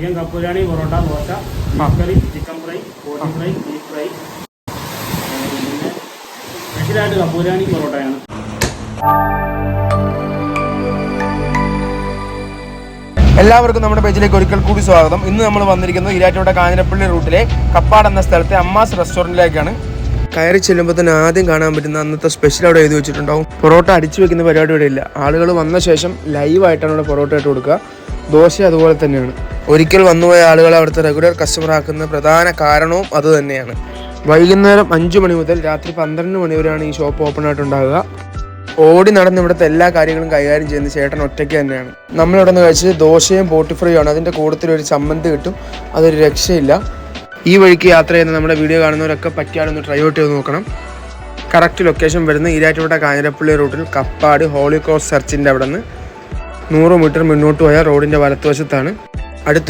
Chicken കപ്പ് biryani, parotta, dosa, beef curry, chicken fry, പോട്ടി fry, beef fry. പിന്നെ സ്പെഷ്യലായിട്ട് കപ്പ് ബിരിയാണി പൊറോട്ടയാണ്. എല്ലാവർക്കും നമ്മുടെ പേജിലേക്ക് ഒരിക്കൽ കൂടി സ്വാഗതം. ഇന്ന് നമ്മൾ വന്നിരിക്കുന്നത് ഈരാറ്റുപേട്ട കാഞ്ഞിരപ്പള്ളി റൂട്ടിലെ കപ്പാട് എന്ന സ്ഥലത്തെ അമ്മാസ് റെസ്റ്റോറൻറ്റിലേക്കാണ്. കയറി ചെല്ലുമ്പോൾ തന്നെ ആദ്യം കാണാൻ പറ്റുന്ന അന്നത്തെ സ്പെഷ്യൽ അവിടെ എഴുതി വെച്ചിട്ടുണ്ടാവും. പൊറോട്ട അടിച്ചു വെക്കുന്ന പരിപാടി ഇവിടെ ഇല്ല. ആളുകൾ വന്ന ശേഷം ലൈവായിട്ടാണ് ഇവിടെ പൊറോട്ട ഇട്ട് കൊടുക്കുക. ദോശ അതുപോലെ തന്നെയാണ്. ഒരിക്കൽ വന്നുപോയ ആളുകൾ അവിടുത്തെ റെഗുലർ കസ്റ്റമർ ആക്കുന്ന പ്രധാന കാരണവും അത് തന്നെയാണ്. വൈകുന്നേരം 5 മണി മുതൽ രാത്രി 12 മണി വരെയാണ് ഈ ഷോപ്പ് ഓപ്പൺ ആയിട്ടുണ്ടാകുക. ഓടി നടന്ന് ഇവിടുത്തെ എല്ലാ കാര്യങ്ങളും കൈകാര്യം ചെയ്യുന്ന ചേട്ടൻ ഒറ്റയ്ക്ക് തന്നെയാണ്. നമ്മളിവിടെ നിന്ന് കഴിച്ചത് ദോശയും പോട്ടി ഫ്രൈയും ആണ്. അതിൻ്റെ കൂട്ടത്തിലൊരു ചമ്മന്തി കിട്ടും, അതൊരു രക്ഷയില്ല. ഈ വഴിക്ക് യാത്ര ചെയ്യുന്ന നമ്മുടെ വീഡിയോ കാണുന്നവരൊക്കെ പറ്റിയാലൊന്ന് ട്രൈ ഔട്ട് ചെയ്ത് നോക്കണം. കറക്റ്റ് ലൊക്കേഷൻ വരുന്ന ഈരാറ്റുപേട്ട കാഞ്ഞിരപ്പള്ളി റൂട്ടിൽ കപ്പാട് ഹോളി ക്രോസ് ചർച്ചിൻ്റെ അവിടെ നിന്ന് 100 മീറ്റർ മുന്നോട്ട് പോയാൽ റോഡിൻ്റെ വലത്തുവശത്താണ്. അടുത്തൊരു